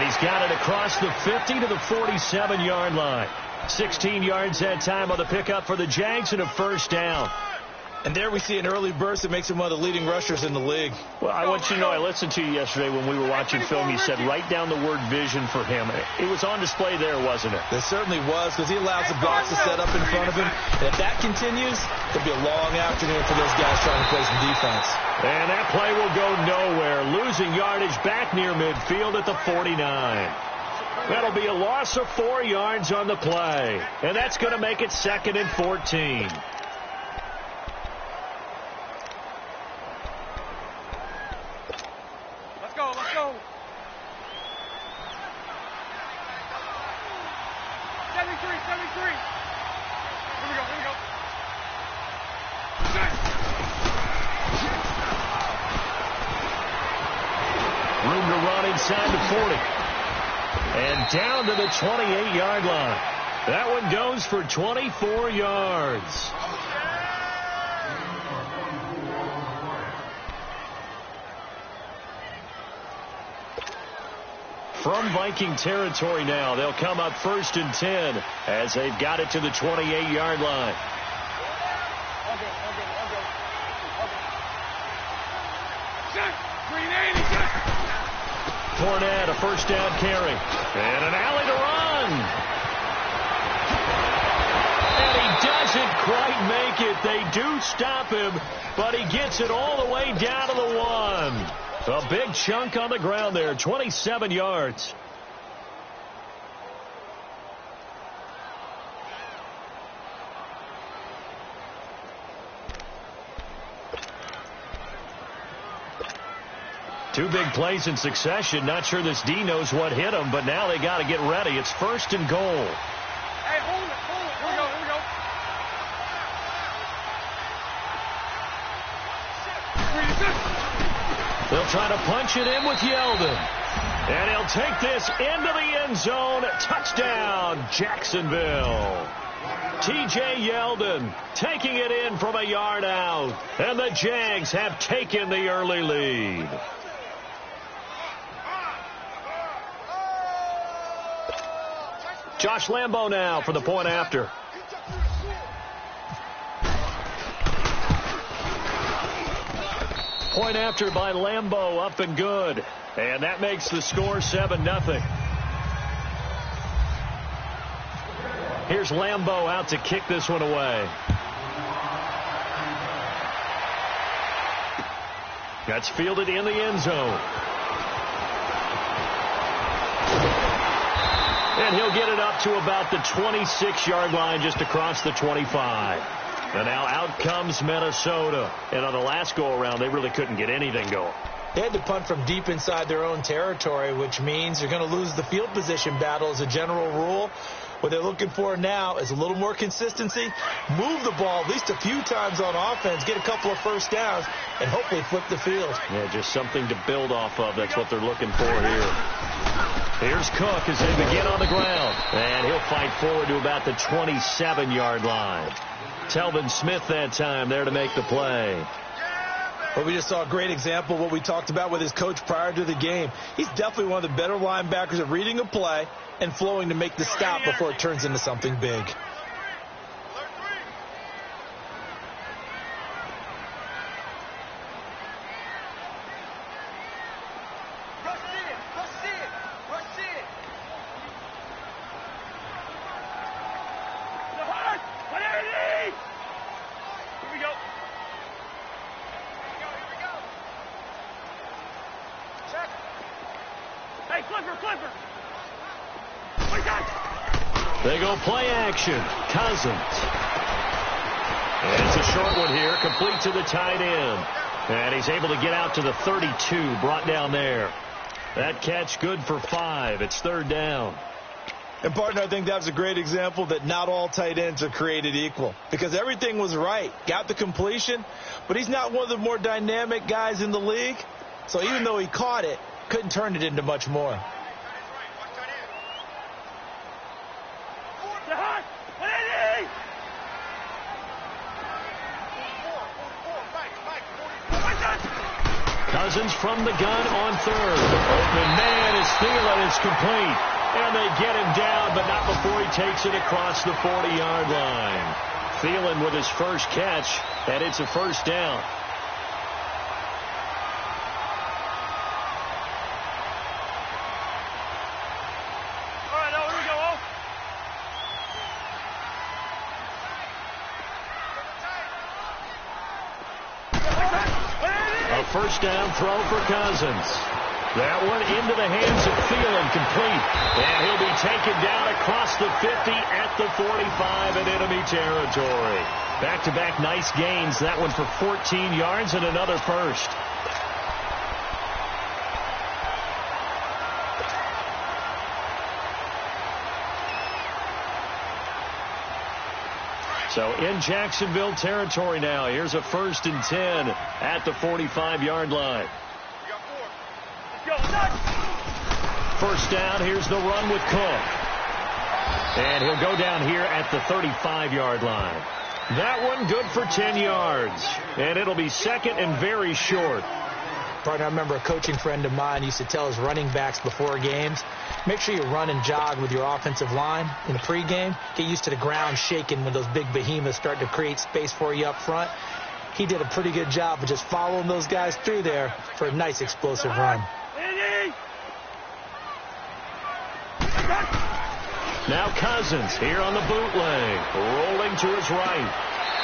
he's got it across the 50 to the 47-yard line. 16 yards that time on the pickup for the Jags and a first down. And there we see an early burst that makes him one of the leading rushers in the league. Well, I want you to know, I listened to you yesterday when we were watching film. You said write down the word vision for him. It was on display there, wasn't it? It certainly was, because he allows the blocks to set up in front of him. And if that continues, it'll be a long afternoon for those guys trying to play some defense. And that play will go nowhere. Losing yardage back near midfield at the 49. That'll be a loss of 4 yards on the play. And that's going to make it 2nd and 14. Let's go. 73. Here we go. Room to run inside the 40. And down to the 28-yard line. That one goes for 24 yards. From Viking territory now, they'll come up 1st and 10 as they've got it to the 28-yard line. Fournette, a first down carry. And an alley to run. And he doesn't quite make it. They do stop him, but he gets it all the way down to the 1. A big chunk on the ground there, 27 yards. Two big plays in succession. Not sure this D knows what hit him, but now they got to get ready. It's 1st and goal. Hey, hold it. Here we go. They'll try to punch it in with Yeldon. And he'll take this into the end zone. Touchdown, Jacksonville. T.J. Yeldon taking it in from a yard out. And the Jags have taken the early lead. Josh Lambo now for the point after. Point after by Lambo, up and good. And that makes the score 7-0. Here's Lambo out to kick this one away. That's fielded in the end zone. And he'll get it up to about the 26-yard line, just across the 25. And now out comes Minnesota. And on the last go-around, they really couldn't get anything going. They had to punt from deep inside their own territory, which means you're going to lose the field position battle as a general rule. What they're looking for now is a little more consistency, move the ball at least a few times on offense, get a couple of first downs, and hopefully flip the field. Yeah, just something to build off of. That's what they're looking for here. Here's Cook as they begin on the ground. And he'll fight forward to about the 27-yard line. Telvin Smith that time there to make the play. Well, we just saw a great example of what we talked about with his coach prior to the game. He's definitely one of the better linebackers at reading a play and flowing to make the stop before it turns into something big. They go play action. Cousins. And it's a short one here, complete to the tight end. And he's able to get out to the 32, brought down there. That catch good for 5. It's 3rd down. And, partner, I think that's a great example that not all tight ends are created equal. Because everything was right. Got the completion, but he's not one of the more dynamic guys in the league. So even though he caught it, couldn't turn it into much more. Cousins from the gun on third. Open man is Thielen. It's complete. And they get him down, but not before he takes it across the 40-yard line. Thielen with his first catch, and it's a first down. First down throw for Cousins. That one into the hands of Thielen, complete. And he'll be taken down across the 50 at the 45 in enemy territory. Back-to-back nice gains. That one for 14 yards and another first. So in Jacksonville territory now. Here's a 1st and 10 at the 45-yard line. First down. Here's the run with Cook. And he'll go down here at the 35-yard line. That one good for 10 yards. And it'll be second and very short. Partner, I remember a coaching friend of mine used to tell his running backs before games, make sure you run and jog with your offensive line in the pregame. Get used to the ground shaking when those big behemoths start to create space for you up front. He did a pretty good job of just following those guys through there for a nice explosive run. Now Cousins here on the bootleg, rolling to his right.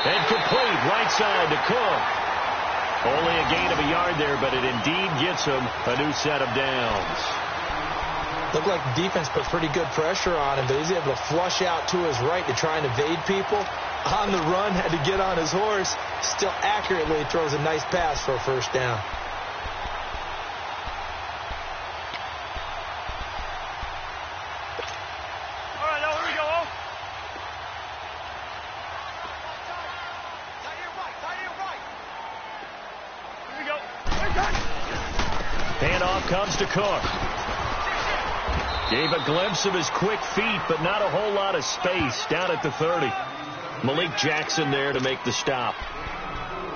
And complete right side to Cook. Only a gain of a yard there, but it indeed gets him a new set of downs. Looked like the defense put pretty good pressure on him, but he's able to flush out to his right to try and evade people. On the run, had to get on his horse. Still accurately throws a nice pass for a first down. Comes to Cook. Gave a glimpse of his quick feet, but not a whole lot of space down at the 30. Malik Jackson there to make the stop.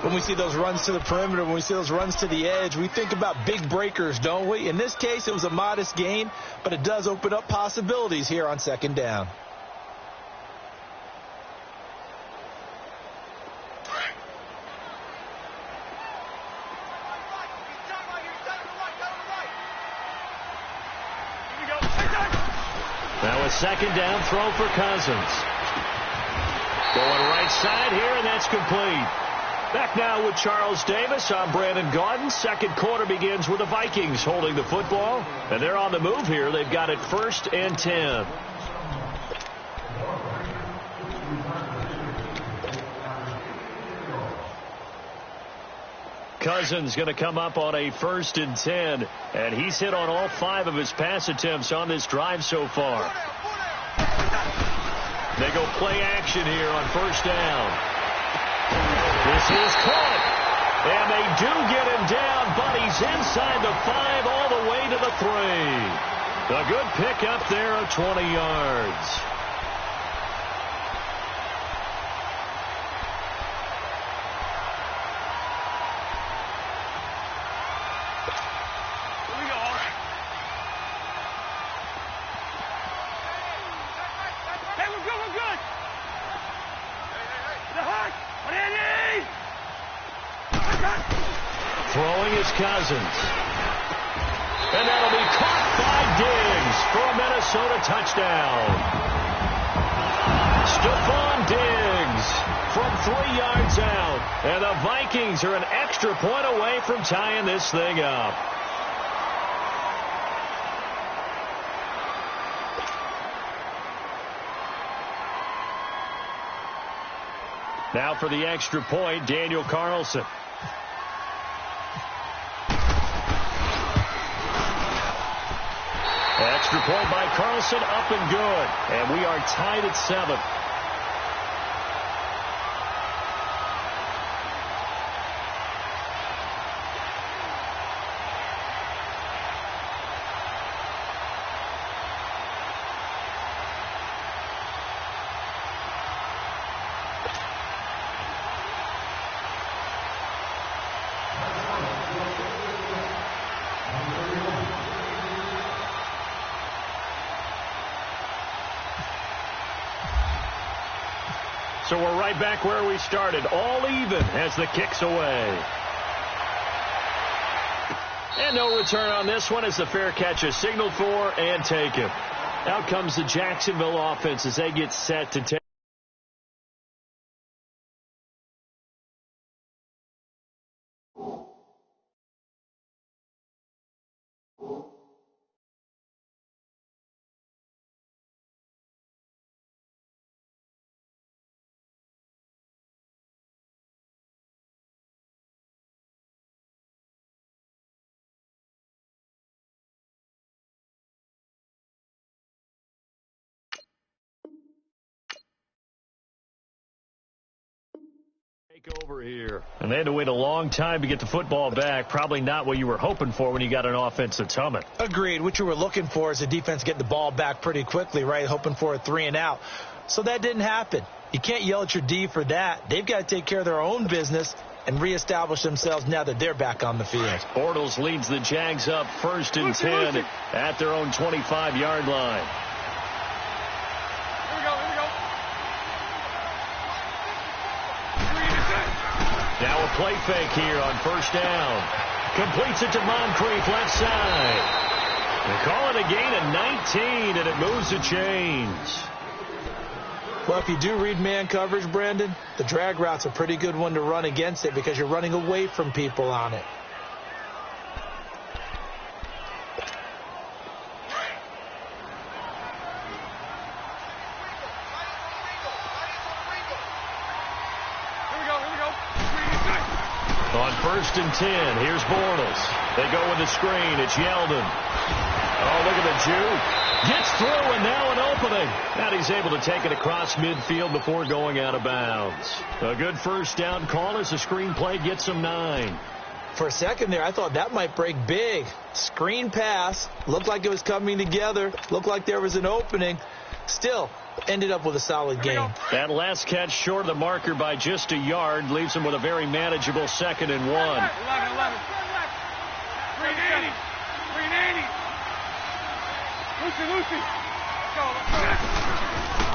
When we see those runs to the perimeter, when we see those runs to the edge, we think about big breakers, don't we? In this case, it was a modest gain, but it does open up possibilities here on second down. Now a second down throw for Cousins. Going right side here, and that's complete. Back now with Charles Davis. I'm Brandon Gaudin. Second quarter begins with the Vikings holding the football. And they're on the move here. They've got it 1st and 10. Cousins going to come up on a 1st and 10, and he's hit on all 5 of his pass attempts on this drive so far. They go play action here on first down. This is Cook, and they do get him down, but he's inside the 5 all the way to the 3. A good pickup there of 20 yards. Throwing is Cousins. And that'll be caught by Diggs for a Minnesota touchdown. Stephon Diggs from 3 yards out. And the Vikings are an extra point away from tying this thing up. Now for the extra point, Daniel Carlson. Extra point by Carlson, up and good. And we are tied at 7. So we're right back where we started, all even as the kick's away. And no return on this one as the fair catch is signaled for and taken. Out comes the Jacksonville offense as they get set to take. Over here. And they had to wait a long time to get the football back. Probably not what you were hoping for when you got an offense that's humming. Agreed. What you were looking for is the defense getting the ball back pretty quickly, right? Hoping for a 3 and out. So that didn't happen. You can't yell at your D for that. They've got to take care of their own business and reestablish themselves now that they're back on the field. Bortles leads the Jags up 1st and 10 at their own 25-yard line. Now a play fake here on 1st down. Completes it to Moncrief, left side. They call it a gain of 19, and it moves the chains. Well, if you do read man coverage, Brandon, the drag route's a pretty good one to run against it because you're running away from people on it. On 1st and 10, here's Bortles. They go with the screen. It's Yeldon. Oh, look at the juke. Gets through, and now an opening. And he's able to take it across midfield before going out of bounds. A good 1st down call as the screen play gets him 9. For a second there, I thought that might break big. Screen pass. Looked like it was coming together. Looked like there was an opening. Still, ended up with a solid game. That last catch short of the marker by just a yard leaves him with a very manageable 2nd and 1. 11. 380. 380. Lucy. Let's go.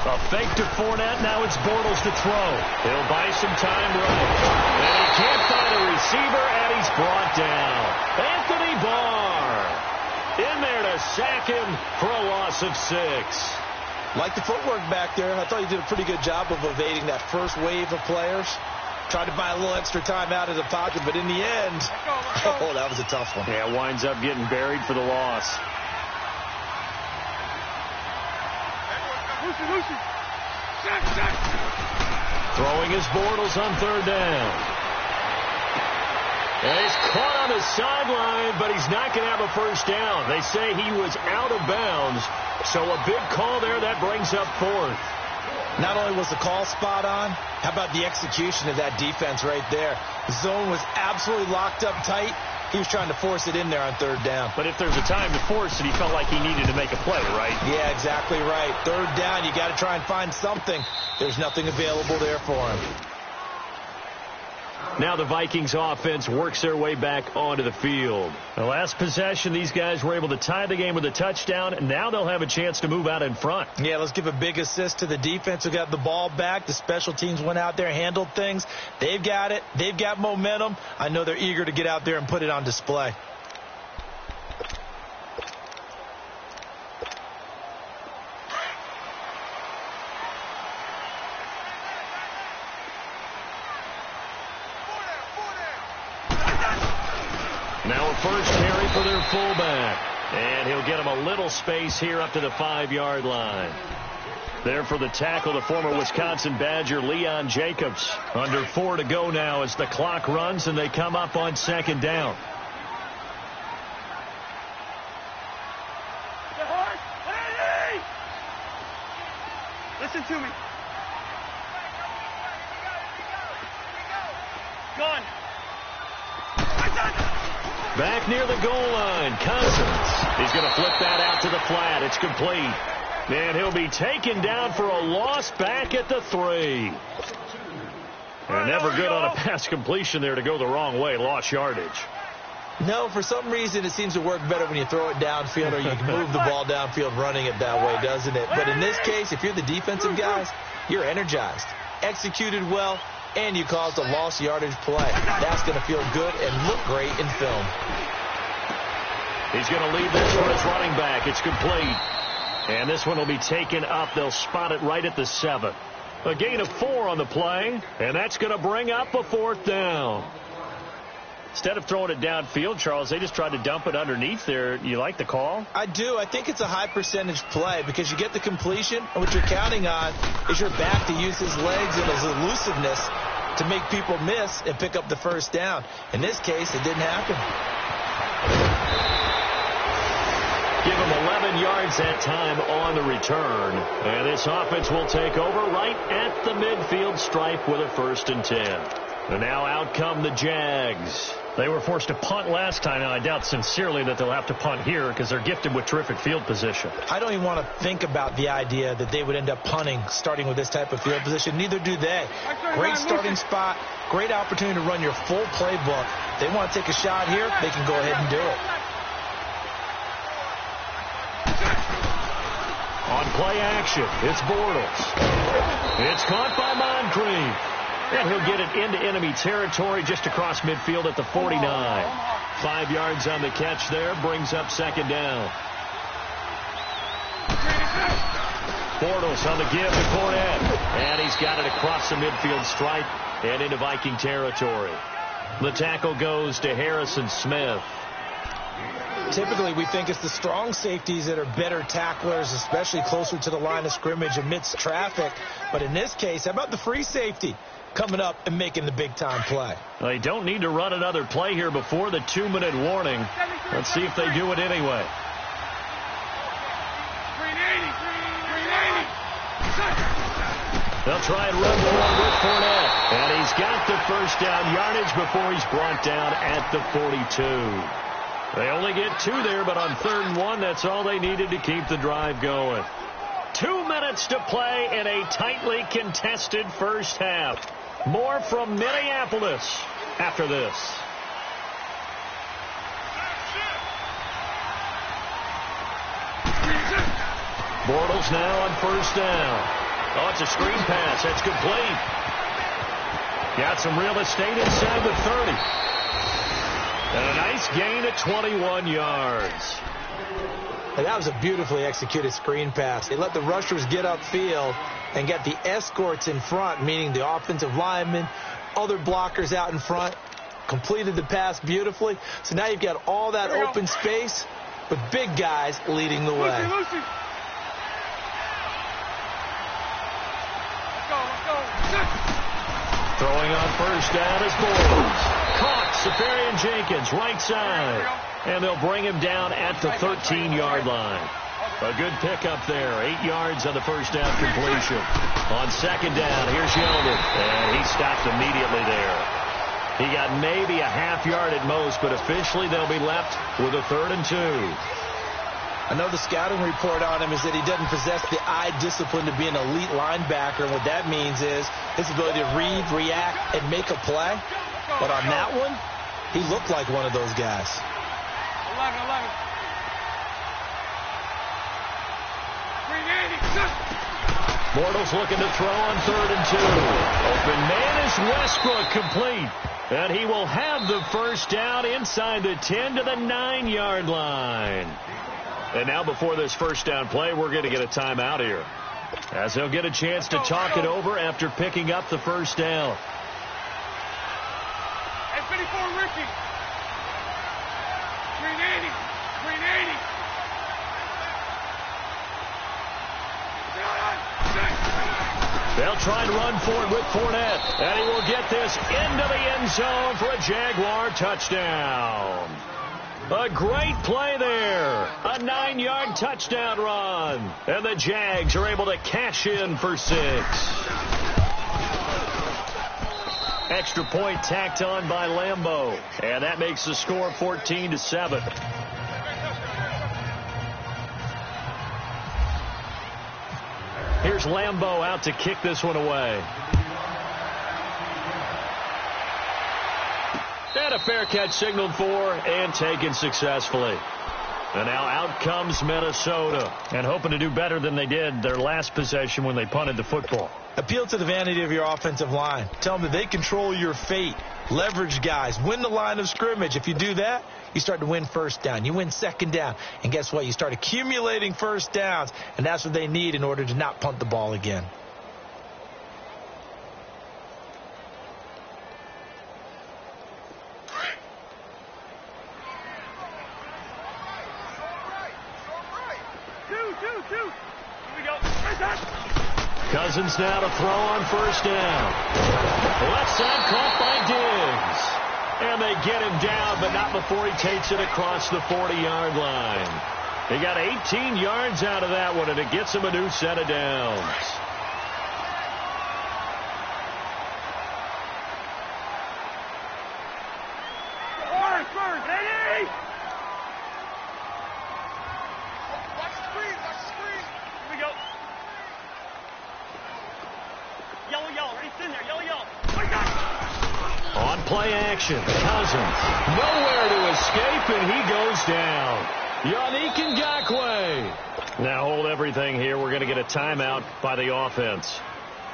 A fake to Fournette. Now it's Bortles to throw. He'll buy some time running. And he can't find a receiver, and he's brought down. Anthony Barr in there to sack him for a loss of 6. Like the footwork back there. I thought he did a pretty good job of evading that first wave of players. Tried to buy a little extra time out of the pocket, but in the end, oh, that was a tough one. Yeah, winds up getting buried for the loss. Lucy. Check. Throwing his Bortles on 3rd down. And he's caught on the sideline, but he's not going to have a 1st down. They say he was out of bounds. So a big call there that brings up 4th. Not only was the call spot on, how about the execution of that defense right there? The zone was absolutely locked up tight. He was trying to force it in there on 3rd down. But if there's a time to force it, he felt like he needed to make a play, right? Yeah, exactly right. 3rd down, you got to try and find something. There's nothing available there for him. Now the Vikings offense works their way back onto the field. The last possession, these guys were able to tie the game with a touchdown, and now they'll have a chance to move out in front. Yeah, let's give a big assist to the defense who got the ball back. The special teams went out there, handled things. They've got it. They've got momentum. I know they're eager to get out there and put it on display. Now a first carry for their fullback. And he'll get him a little space here up to the 5-yard line. There for the tackle, the former Wisconsin Badger, Leon Jacobs. Under 4 to go now as the clock runs and they come up on 2nd down. Listen to me. Gone. Back near the goal line, Cousins. He's going to flip that out to the flat. It's complete. And he'll be taken down for a loss back at the 3. And never good on a pass completion there to go the wrong way. Lost yardage. No, for some reason it seems to work better when you throw it downfield or you can move the ball downfield running it that way, doesn't it? But in this case, if you're the defensive guys, you're energized. executed well, and you caused a lost yardage play. That's going to feel good and look great in film. He's going to leave this for his running back. It's complete. And this one will be taken up. They'll spot it right at the 7. A gain of 4 on the play, and that's going to bring up a 4th down. Instead of throwing it downfield, Charles, they just tried to dump it underneath there. You like the call? I do. I think it's a high percentage play because you get the completion, and what you're counting on is your back to use his legs and his elusiveness to make people miss and pick up the first down. In this case, it didn't happen. Give him 11 yards that time on the return. And this offense will take over right at the midfield stripe with a 1st and 10. And now out come the Jags. They were forced to punt last time, and I doubt sincerely that they'll have to punt here because they're gifted with terrific field position. I don't even want to think about the idea that they would end up punting starting with this type of field position. Neither do they. Great starting spot, great opportunity to run your full playbook. They want to take a shot here, they can go ahead and do it. On play action, it's Bortles. It's caught by Moncrief. And he'll get it into enemy territory just across midfield at the 49. 5 yards on the catch there, brings up 2nd down. Bortles on the give to Cornette. And he's got it across the midfield stripe and into Viking territory. The tackle goes to Harrison Smith. Typically, we think it's the strong safeties that are better tacklers, especially closer to the line of scrimmage amidst traffic. But in this case, how about the free safety coming up and making the big-time play? They don't need to run another play here before the 2-minute warning. Let's see if they do it anyway. 380. They'll try and run forward with Fournette. And he's got the first down yardage before he's brought down at the 42. They only get 2 there, but on 3rd and 1, that's all they needed to keep the drive going. 2 minutes to play in a tightly contested first half. More from Minneapolis after this. Bortles now on 1st down. Oh, it's a screen pass. That's complete. Got some real estate inside the 30. And a nice gain at 21 yards. And that was a beautifully executed screen pass. They let the rushers get upfield and get the escorts in front, meaning the offensive linemen, other blockers out in front, completed the pass beautifully. So now you've got all that open space with big guys leading the way. Lucy. Let's go. Throwing on 1st down is Bortles. Caught, Safarian Jenkins, right side. And they'll bring him down at the 13-yard line. A good pickup there. 8 yards on the 1st down completion. On 2nd down, here's Yeldon. And he stopped immediately there. He got maybe a half yard at most, but officially they'll be left with a 3rd and 2. I know the scouting report on him is that he doesn't possess the eye discipline to be an elite linebacker. And what that means is his ability to read, react, and make a play. But on that one, he looked like one of those guys. 11. 380. Bortles looking to throw on 3rd and 2. Open man is Westbrook, complete. And he will have the first down inside the 10 to the 9-yard line. And now before this first down play, we're going to get a timeout here, as they'll get a chance to talk it over after picking up the first down. Hey, 54, Ricky. 380. 380. They'll try and run for it with Fournette. And he will get this into the end zone for a Jaguar touchdown. A great play there. A 9-yard touchdown run. And the Jags are able to cash in for 6. Extra point tacked on by Lambeau. And that makes the score 14-7. Here's Lambeau out to kick this one away. And a fair catch signaled for and taken successfully. And now out comes Minnesota, and hoping to do better than they did their last possession when they punted the football. Appeal to the vanity of your offensive line. Tell them that they control your fate. Leverage guys. Win the line of scrimmage. If you do that, you start to win first down. You win second down. And guess what? You start accumulating first downs, and that's what they need in order to not punt the ball again. Cousins now to throw on first down. Left side caught by Diggs. And they get him down, but not before he takes it across the 40-yard line. He got 18 yards out of that one, and it gets him a new set of downs. On play action, Cousins nowhere to escape, and he goes down. Yannick Ngakoue. Now hold everything here. We're going to get a timeout by the offense,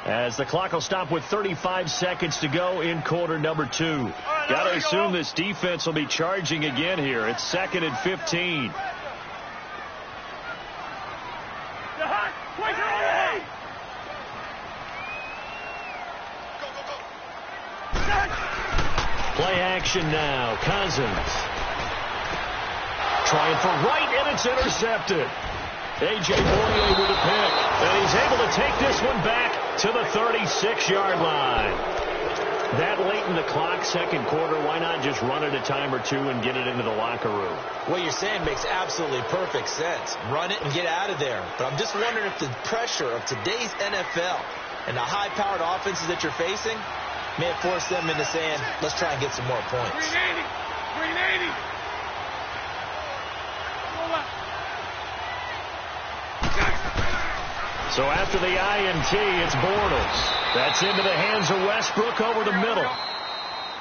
as the clock will stop with 35 seconds to go in quarter number 2. Got to assume this defense will be charging again here. It's 2nd and 15. Play action now. Cousins trying for right, and it's intercepted. A.J. Bournier with a pick, and he's able to take this one back to the 36-yard line. That late in the clock, second quarter, why not just run it a time or two and get it into the locker room? What you're saying makes absolutely perfect sense. Run it and get out of there. But I'm just wondering if the pressure of today's NFL and the high-powered offenses that you're facing may have forced them into saying, let's try and get some more points. 380. So after the INT, it's Bortles. That's into the hands of Westbrook over the middle.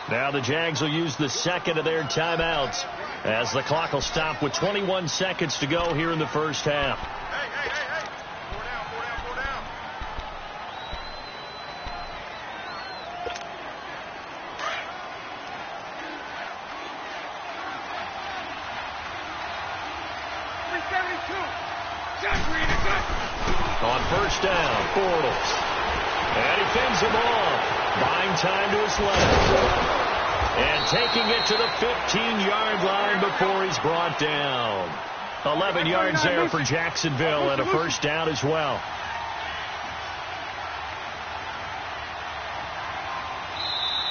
Now the Jags will use the second of their timeouts, as the clock will stop with 21 seconds to go here in the first half. On first down, Bortles. And he fends him off. Buying time to his left. And taking it to the 15-yard line before he's brought down. 11 yards there for Jacksonville, and a first down as well.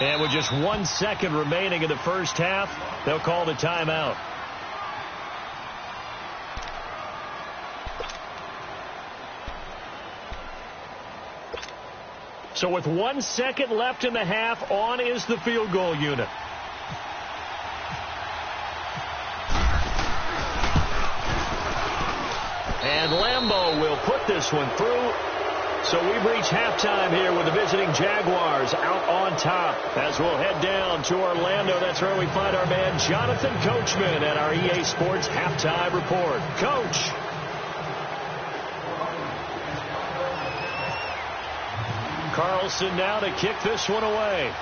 And with just 1 second remaining in the first half, they'll call the timeout. So with 1 second left in the half, on is the field goal unit. And Lambeau will put this one through. So we've reached halftime here with the visiting Jaguars out on top. As we'll head down to Orlando, that's where we find our man Jonathan Coachman at our EA Sports Halftime Report. Coach. Carlson now to kick this one away.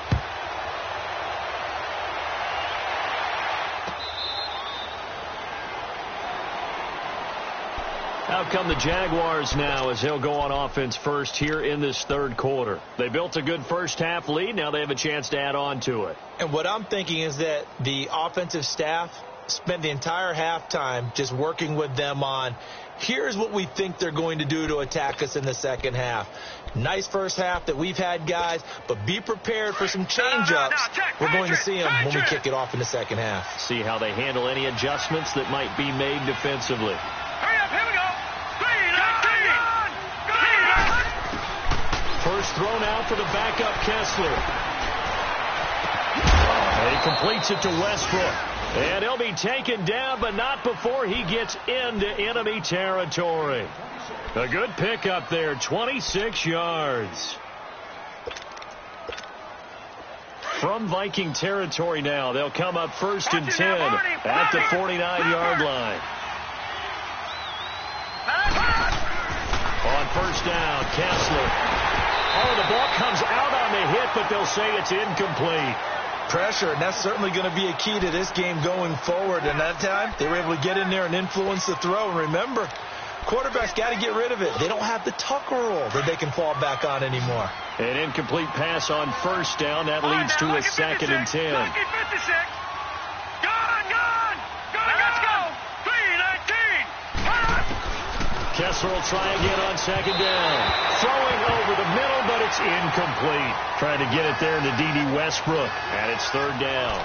Out come the Jaguars now, as they'll go on offense first here in this third quarter. They built a good first half lead. Now they have a chance to add on to it. And what I'm thinking is that the offensive staff spent the entire halftime just working with them on, here's what we think they're going to do to attack us in the second half. Nice first half that we've had, guys, but be prepared for some change-ups. We're going to see them when we kick it off in the second half. See how they handle any adjustments that might be made defensively. Hurry up, here we go. First thrown out for the backup Kessler. And he completes it to Westbrook. And he'll be taken down, but not before he gets into enemy territory. A good pickup there, 26 yards. From Viking territory now, they'll come up first and 10 at the 49-yard line. first down. Kessler. Oh, the ball comes out on the hit, but they'll say it's incomplete. Pressure, and that's certainly going to be a key to this game going forward. And that time, they were able to get in there and influence the throw. And remember, quarterbacks got to get rid of it. They don't have the tuck rule that they can fall back on anymore. An incomplete pass on first down. That leads to a 2nd and 10. Gone! Let's go! 3-19! Kessler will try again on 2nd down. Throwing over the middle, but it's incomplete. Trying to get it there to D.D. Westbrook, and it's 3rd down.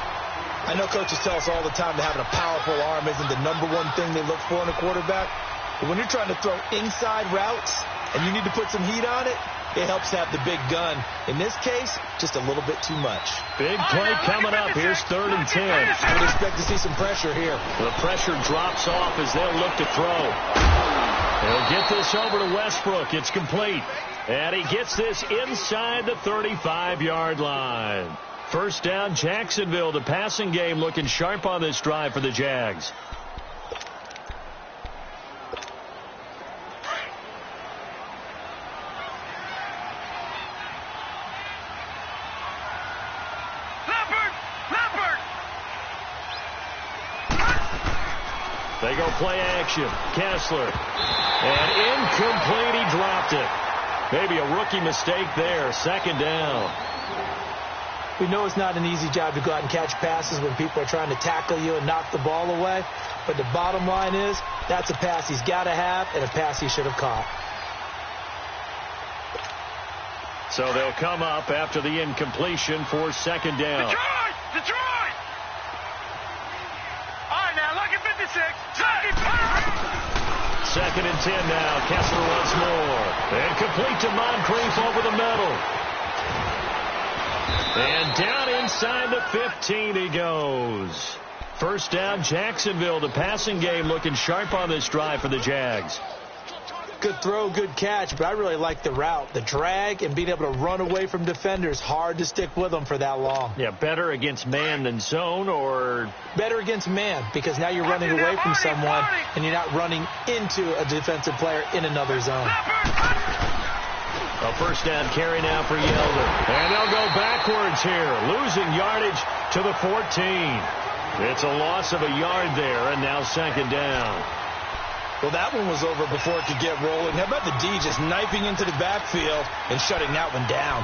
I know coaches tell us all the time that having a powerful arm isn't the #1 thing they look for in a quarterback. But when you're trying to throw inside routes and you need to put some heat on it, it helps to have the big gun. In this case, just a little bit too much. Big play coming up. Here's 3rd and 10. I would expect to see some pressure here. The pressure drops off as they'll look to throw. They'll get this over to Westbrook. It's complete. And he gets this inside the 35-yard line. First down, Jacksonville. The passing game looking sharp on this drive for the Jags. They go play action. Kessler. And incomplete. He dropped it. Maybe a rookie mistake there. 2nd down. We know it's not an easy job to go out and catch passes when people are trying to tackle you and knock the ball away. But the bottom line is, that's a pass he's got to have and a pass he should have caught. So they'll come up after the incompletion for 2nd down. Detroit! All right, now, look at 56. 2nd and 10 now. Kessler once more. And complete to Moncrief over the middle. And down inside the 15 he goes. First down, Jacksonville. The passing game looking sharp on this drive for the Jags. Good throw, good catch, but I really like the route. The drag and being able to run away from defenders, hard to stick with them for that long. Yeah, better against man than zone, or? Better against man, because now you're running away from someone and you're not running into a defensive player in another zone. A first down carry now for Yeldon. And they'll go backwards here, losing yardage to the 14. It's a loss of a yard there, and now 2nd down. Well, that one was over before it could get rolling. How about the D just knifing into the backfield and shutting that one down?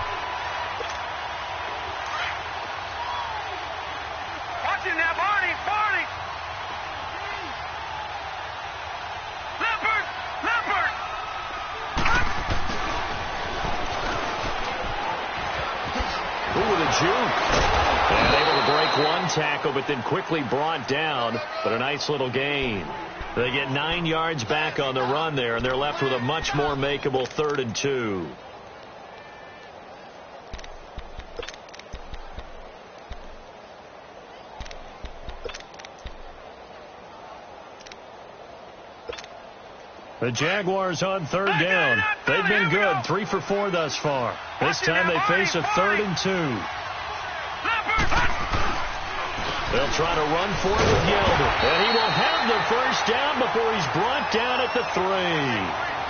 Watch it now, Barney! Leopard! Ooh, with a juke. And able to break one tackle, but then quickly brought down. But a nice little gain. They get 9 yards back on the run there, and they're left with a much more makeable 3rd and 2. The Jaguars on 3rd down. They've been good, 3 for 4 thus far. This time they face a 3rd and 2. They'll try to run for it with Yeldon. And he will have the first down before he's brought down at the 3.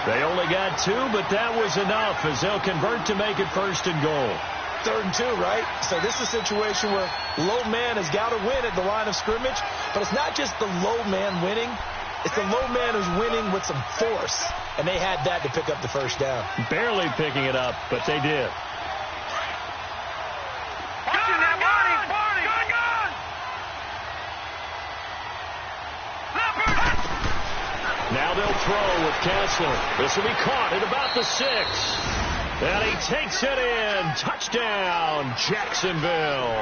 They only got 2, but that was enough as they'll convert to make it 1st and goal. 3rd and 2, right? So this is a situation where low man has got to win at the line of scrimmage. But it's not just the low man winning. It's the low man who's winning with some force. And they had that to pick up the first down. Barely picking it up, but they did. Now they'll throw with Kessler. This will be caught at about the 6. And he takes it in. Touchdown, Jacksonville.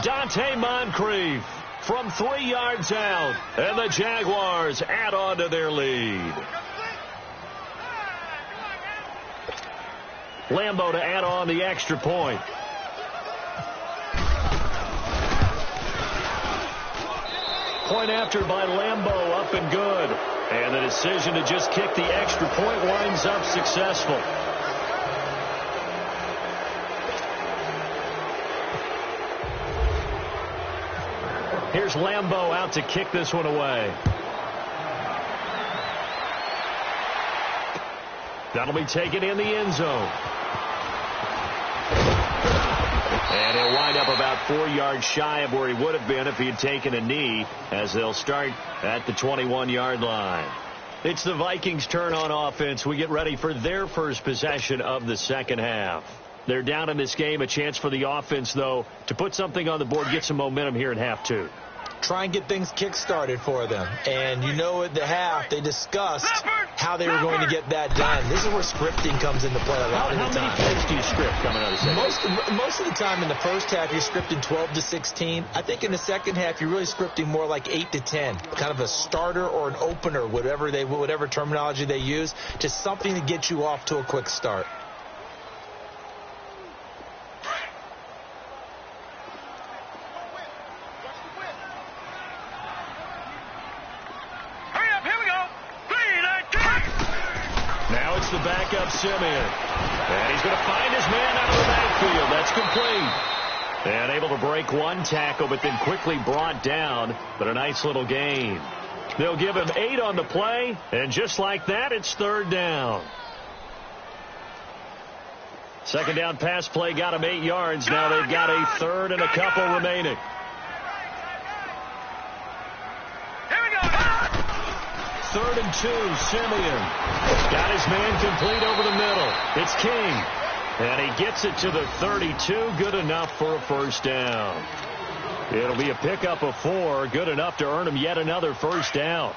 Dante Moncrief from 3 yards out. And the Jaguars add on to their lead. Lambeau to add on the extra point. Point after by Lambeau, up and good. And the decision to just kick the extra point winds up successful. Here's Lambeau out to kick this one away. That'll be taken in the end zone. And he'll wind up about 4 yards shy of where he would have been if he had taken a knee, as they'll start at the 21-yard line. It's the Vikings' turn on offense. We get ready for their first possession of the second half. They're down in this game. A chance for the offense, though, to put something on the board, get some momentum here in half two. Try and get things kick-started for them. And you know at the half, they discussed how they were going to get that done. This is where scripting comes into play a lot of the time. How many plays do you script coming out of the second? Most of the time in the first half, you're scripting 12 to 16. I think in the second half, you're really scripting more like 8 to 10. Kind of a starter or an opener, whatever terminology they use, just something to get you off to a quick start. The backup Simeon. And he's going to find his man out of the backfield. That's complete. And able to break one tackle, but then quickly brought down. But a nice little gain. They'll give him 8 on the play. And just like that, it's third down. Second down pass play got him 8 yards. Now they've got a third and a couple remaining. 3rd and 2, Simeon. Got his man complete over the middle. It's King. And he gets it to the 32. Good enough for a first down. It'll be a pickup of 4. Good enough to earn him yet another first down.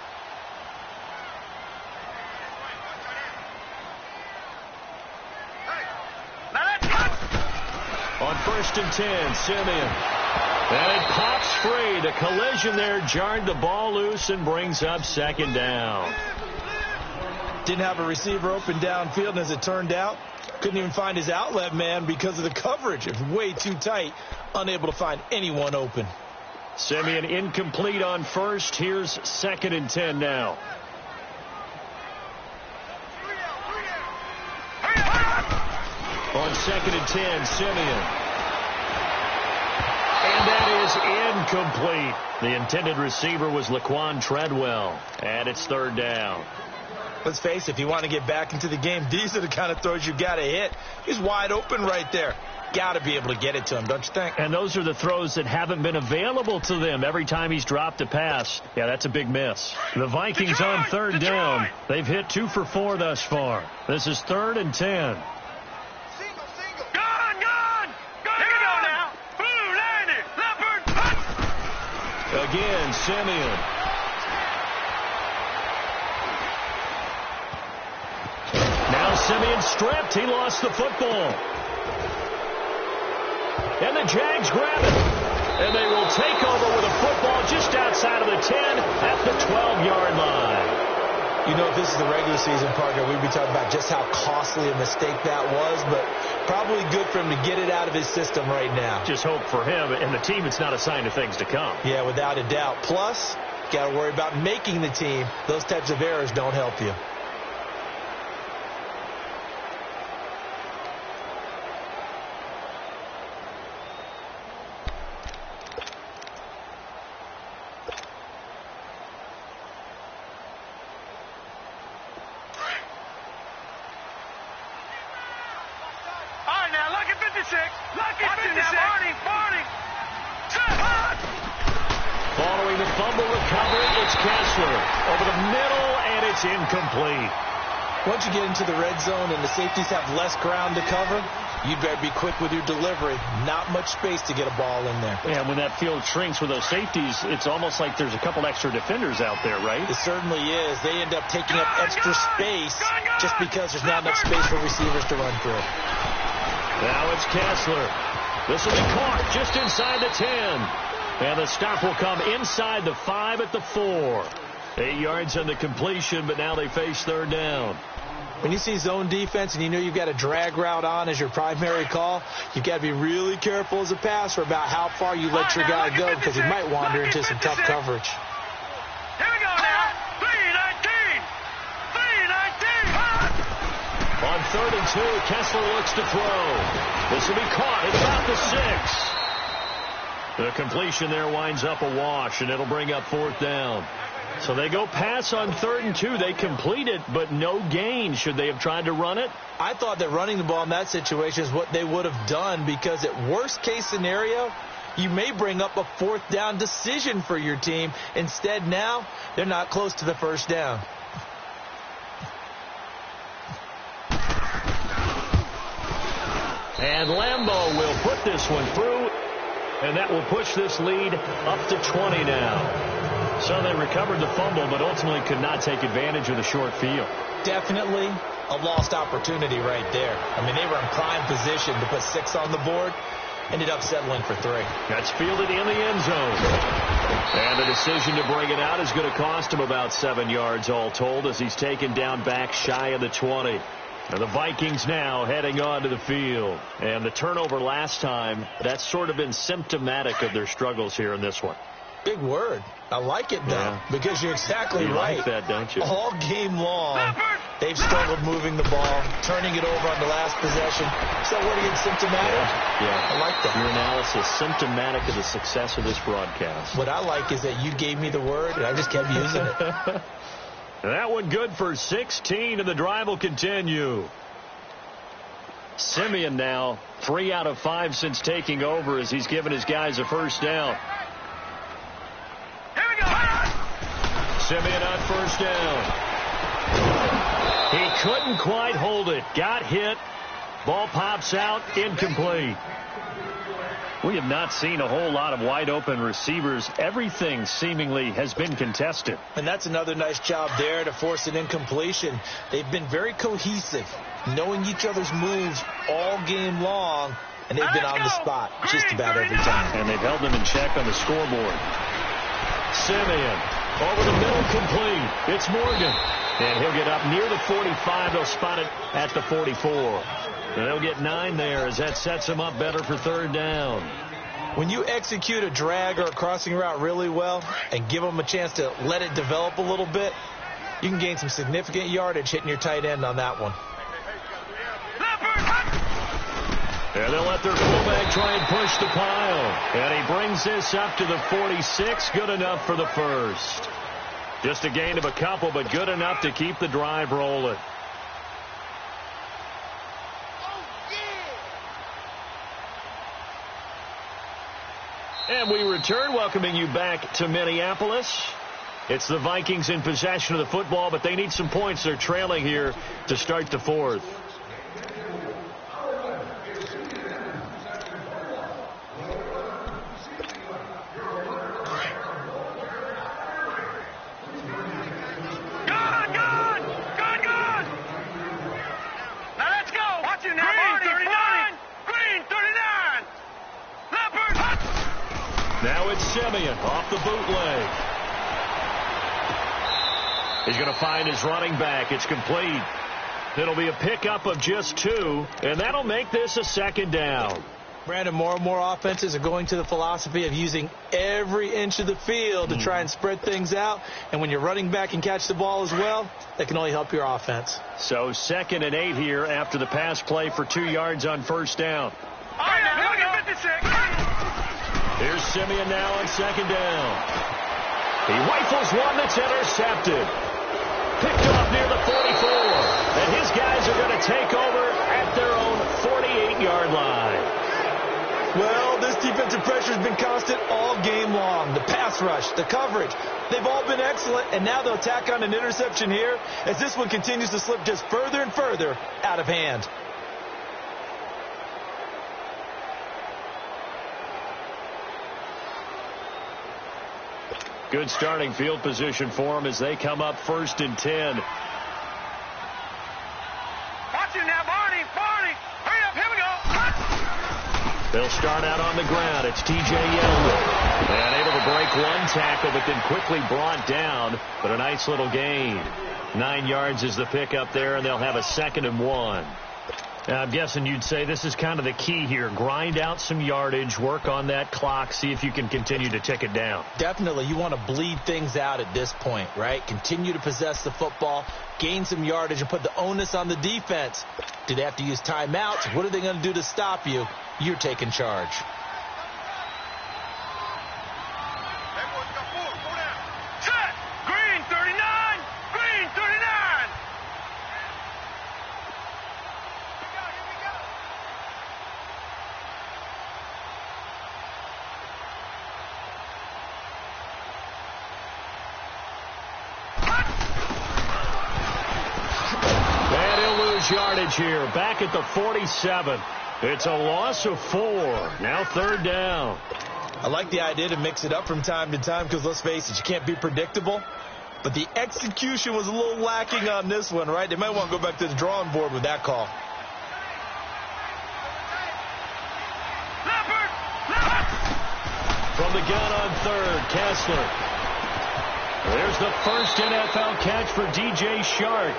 On 1st and 10, Simeon. And it pops free. The collision there jarred the ball loose and brings up second down. Didn't have a receiver open downfield, and as it turned out, couldn't even find his outlet man because of the coverage. It was way too tight, unable to find anyone open. Simeon incomplete on first. Here's 2nd and 10 now. On 2nd and 10, Simeon. And that is incomplete. The intended receiver was Laquan Treadwell. And it's third down. Let's face it, if you want to get back into the game, these are the kind of throws you got to hit. He's wide open right there. Got to be able to get it to him, don't you think? And those are the throws that haven't been available to them every time he's dropped a pass. Yeah, that's a big miss. The Vikings on third down. They've hit 2 for 4 thus far. This is 3rd and 10. Again, Simeon. Now Simeon stripped. He lost the football. And the Jags grab it. And they will take over with a football just outside of the 10 at the 12-yard line. You know, if this is the regular season, partner, we'd be talking about just how costly a mistake that was, but probably good for him to get it out of his system right now. Just hope for him and the team it's not a sign of things to come. Yeah, without a doubt. Plus, got to worry about making the team. Those types of errors don't help you. Following the fumble recovery, it's Kessler over the middle, and it's incomplete. Once you get into the red zone and the safeties have less ground to cover, you'd better be quick with your delivery. Not much space to get a ball in there. And when that field shrinks with those safeties, it's almost like there's a couple extra defenders out there, right? It certainly is. They end up taking up extra space just because there's not enough space for receivers to run through. Now it's Kessler. This will be caught just inside the 10. And the stop will come inside the 5 at the 4. 8 yards on the completion, but now they face third down. When you see zone defense and you know you've got a drag route on as your primary call, you've got to be really careful as a passer about how far you let your guy go because he might wander into some tough coverage. Here we go now. 3-19. 3-19. On 3rd and 2, Kessler looks to throw. This will be caught at about the 6. The completion there winds up a wash, and it'll bring up 4th down. So they go pass on 3rd and 2. They complete it, but no gain. Should they have tried to run it? I thought that running the ball in that situation is what they would have done, because at worst case scenario, you may bring up a 4th down decision for your team. Instead, now they're not close to the 1st down. And Lambeau will put this one through, and that will push this lead up to 20 now. So they recovered the fumble, but ultimately could not take advantage of the short field. Definitely a lost opportunity right there. I mean, they were in prime position to put 6 on the board. Ended up settling for 3. That's fielded in the end zone. And the decision to bring it out is going to cost him about 7 yards all told, as he's taken down back shy of the 20. And the Vikings now heading onto the field. And the turnover last time, that's sort of been symptomatic of their struggles here in this one. Big word. I like it, though, because you're exactly right. You like that, don't you? All game long, they've struggled moving the ball, turning it over on the last possession. So what are you, symptomatic? Yeah. I like that. Your analysis, symptomatic of the success of this broadcast. What I like is that you gave me the word, and I just kept using it. That one good for 16, and the drive will continue. Simeon now 3 out of 5 since taking over, as he's given his guys a 1st down. Here we go. Simeon on 1st down. He couldn't quite hold it. Got hit. Ball pops out. Incomplete. We have not seen a whole lot of wide open receivers. Everything seemingly has been contested. And that's another nice job there to force an incompletion. They've been very cohesive, knowing each other's moves all game long, and they've been on the spot just about every time. And they've held them in check on the scoreboard. Simeon over the middle, complete. It's Morgan. And he'll get up near the 45. They'll spot it at the 44. And they'll get 9 there, as that sets them up better for 3rd down. When you execute a drag or a crossing route really well and give them a chance to let it develop a little bit, you can gain some significant yardage hitting your tight end on that one. And they'll let their fullback try and push the pile. And he brings this up to the 46. Good enough for the 1st. Just a gain of a couple, but good enough to keep the drive rolling. And we return, welcoming you back to Minneapolis. It's the Vikings in possession of the football, but they need some points. They're trailing here to start the 4th. Now it's Simeon off the bootleg. He's going to find his running back. It's complete. It'll be a pickup of just 2, and that'll make this a 2nd down. Brandon, more and more offenses are going to the philosophy of using every inch of the field to try and spread things out. And when you're running back and catch the ball as well, that can only help your offense. So 2nd and 8 here after the pass play for 2 yards on 1st down. All right, now, here we go. 56. Here's Simeon now on 2nd down. He rifles one that's intercepted. Picked off near the 44. And his guys are going to take over at their own 48-yard line. Well, this defensive pressure has been constant all game long. The pass rush, the coverage, they've all been excellent, and now they'll tack on an interception here as this one continues to slip just further and further out of hand. Good starting field position for them as they come up 1st and 10. Watch it now, Barney. Barney. Hurry up. Here we go. They'll start out on the ground. It's T.J. Yeldon. And able to break one tackle, but then quickly brought down. But a nice little gain. 9 yards is the pickup there, and they'll have a 2nd and 1. I'm guessing you'd say this is kind of the key here. Grind out some yardage, work on that clock, see if you can continue to tick it down. Definitely. You want to bleed things out at this point, right? Continue to possess the football, gain some yardage, and put the onus on the defense. Do they have to use timeouts? What are they going to do to stop you? You're taking charge. Set. Green. lose yardage here. Back at the 47. It's a loss of 4. Now third down. I like the idea to mix it up from time to time because, let's face it, you can't be predictable. But the execution was a little lacking on this one, right? They might want to go back to the drawing board with that call. From the gun on third, Kessler. There's the first NFL catch for DJ Shark.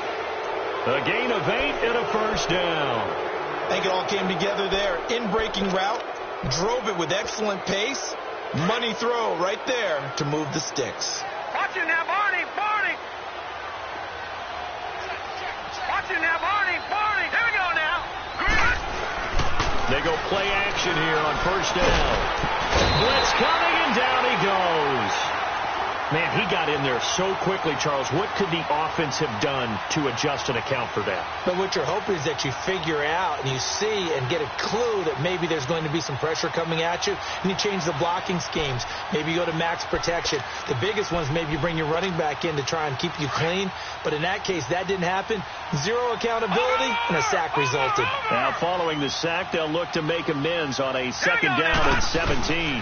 A gain of 8 and a first down. I think it all came together there. In-breaking route, drove it with excellent pace. Money throw right there to move the sticks. Watch it now, Barney, Barney. Watch it now, Barney, Barney. Here we go now. They go play action here on first down. Blitz coming, and down he goes. Man, he got in there so quickly, Charles. What could the offense have done to adjust and account for that? But what you're hoping is that you figure out and you see and get a clue that maybe there's going to be some pressure coming at you, and you change the blocking schemes. Maybe you go to max protection. The biggest ones, maybe you bring your running back in to try and keep you clean. But in that case, that didn't happen. Zero accountability, and a sack resulted. Now, following the sack, they'll look to make amends on a second down and 17.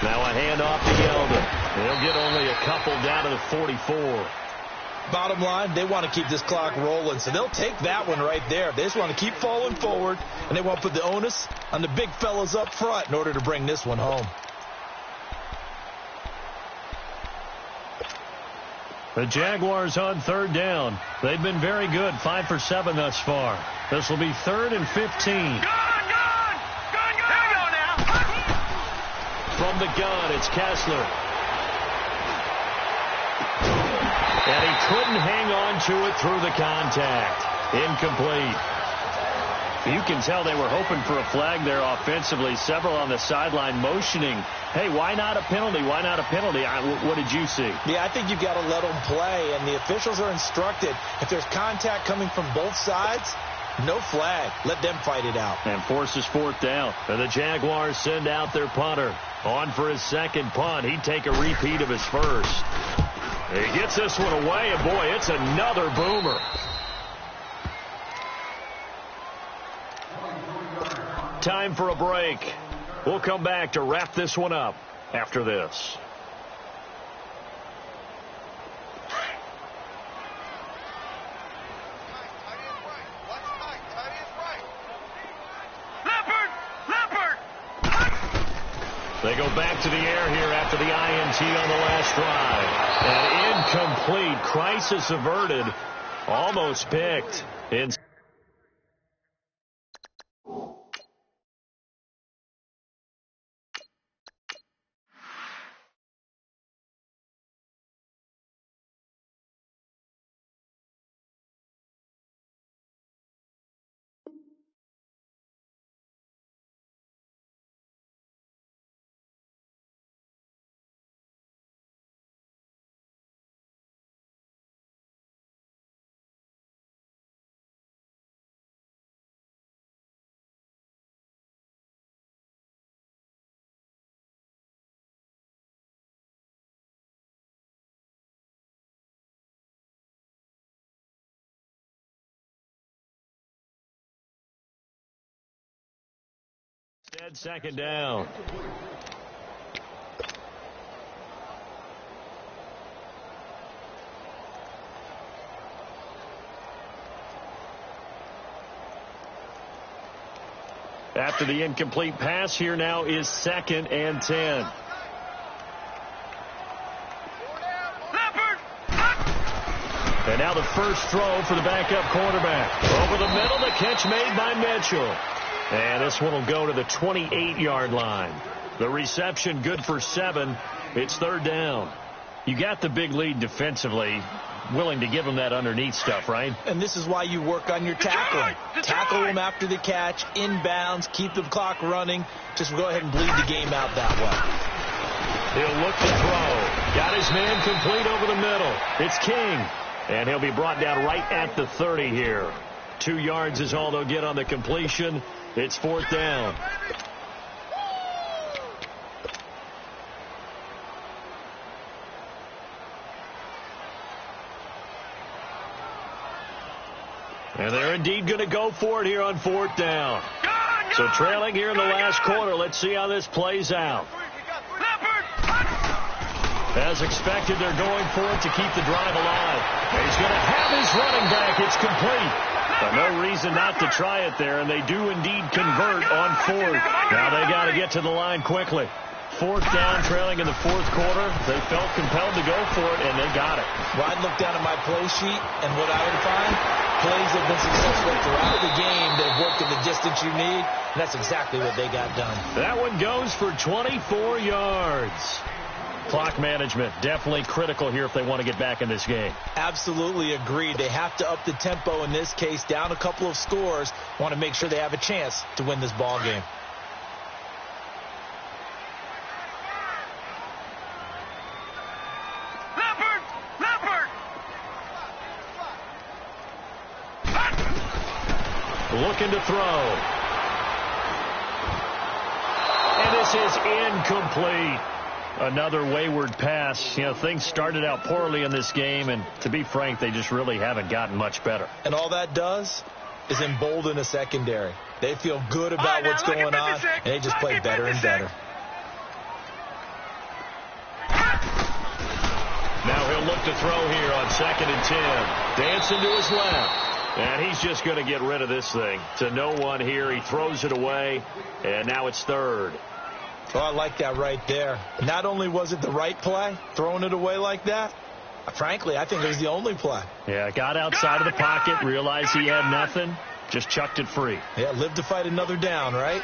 Now a handoff to Yeldon. They'll get only a couple down to the 44. Bottom line, they want to keep this clock rolling, so they'll take that one right there. They just want to keep falling forward, and they want to put the onus on the big fellas up front in order to bring this one home. The Jaguars on third down. They've been very good, 5 for 7 thus far. This will be 3rd and 15. From the gun, it's Kessler. And he couldn't hang on to it through the contact. Incomplete. You can tell they were hoping for a flag there offensively. Several on the sideline motioning, hey, why not a penalty? Why not a penalty? What did you see? Yeah, I think you've got to let them play, and the officials are instructed. If there's contact coming from both sides, no flag. Let them fight it out. And forces 4th down. And the Jaguars send out their punter. On for his second punt. He'd take a repeat of his first. He gets this one away, and boy, it's another boomer. Time for a break. We'll come back to wrap this one up after this. They go back to the air here after the INT on the last drive. And incomplete. Crisis averted. Almost picked. Dead second down. After the incomplete pass, here now is 2nd and 10. And now the first throw for the backup quarterback. Over the middle, the catch made by Mitchell. And this one will go to the 28-yard line. The reception good for 7. It's 3rd down. You got the big lead defensively. Willing to give them that underneath stuff, right? And this is why you work on your tackling. Tackle them after the catch, inbounds, keep the clock running. Just go ahead and bleed the game out that way. He'll look to throw. Got his man complete over the middle. It's King. And he'll be brought down right at the 30 here. 2 yards is all they'll get on the completion. It's 4th down. And they're indeed going to go for it here on 4th down. So trailing here in the last quarter. Let's see how this plays out. As expected, they're going for it to keep the drive alive. He's going to have his running back. It's complete. But no reason not to try it there, and they do indeed convert on 4th. Now they got to get to the line quickly. 4th down, trailing in the 4th quarter. They felt compelled to go for it, and they got it. Well, I'd look down at my play sheet, and what I would find, plays have been successful throughout the game that have worked in the distance you need, and that's exactly what they got done. That one goes for 24 yards. Clock management, definitely critical here if they want to get back in this game. Absolutely agreed. They have to up the tempo in this case, down a couple of scores, want to make sure they have a chance to win this ball game. Looking to throw. And this is incomplete. Another wayward pass. You know, things started out poorly in this game, and to be frank, they just really haven't gotten much better. And all that does is embolden the secondary. They feel good about what's going on, and they just play better and better. Now he'll look to throw here on 2nd and 10. Dancing to his left. And he's just going to get rid of this thing. To no one here. He throws it away, and now it's 3rd. Oh, I like that right there. Not only was it the right play, throwing it away like that, frankly, I think it was the only play. Yeah, got outside of the pocket, realized he had nothing, just chucked it free. Yeah, live to fight another down, right?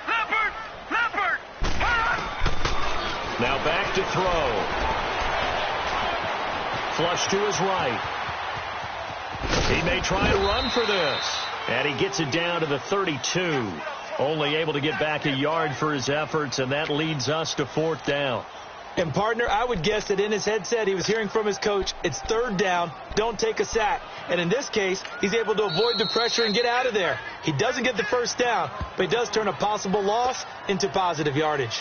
Leopard! Now back to throw. Flush to his right. He may try to run for this. And he gets it down to the 32. Only able to get back a yard for his efforts, and that leads us to 4th down. And, partner, I would guess that in his headset he was hearing from his coach, it's 3rd down, don't take a sack. And in this case, he's able to avoid the pressure and get out of there. He doesn't get the 1st down, but he does turn a possible loss into positive yardage.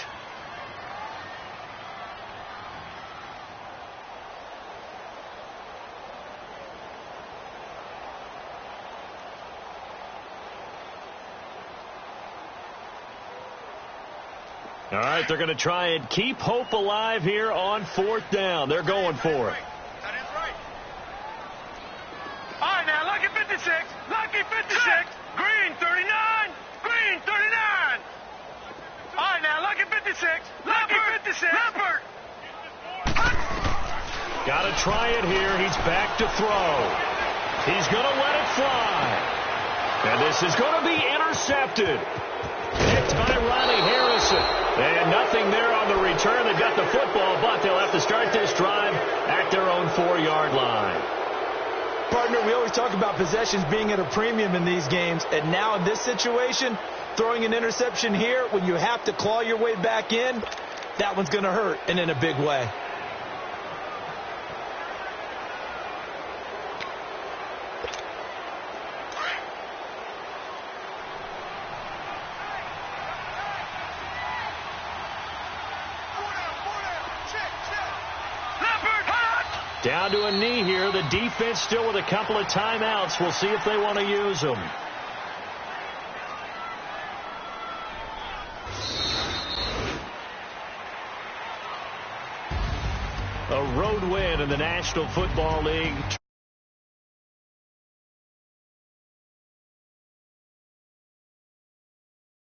All right, they're going to try and keep hope alive here on 4th down. They're going for it. That is right. All right, now, Lucky 56. Lucky 56. Green 39. Green 39. All right, now, Lucky 56. Lucky 56. Leopard. Got to try it here. He's back to throw. He's going to let it fly. And this is going to be intercepted. Picked by Riley Harrison. And nothing there on the return. They've got the football, but they'll have to start this drive at their own 4-yard line. Partner, we always talk about possessions being at a premium in these games. And now in this situation, throwing an interception here when you have to claw your way back in, that one's going to hurt, and in a big way. Down to a knee here. The defense still with a couple of timeouts. We'll see if they want to use them. A road win in the National Football League.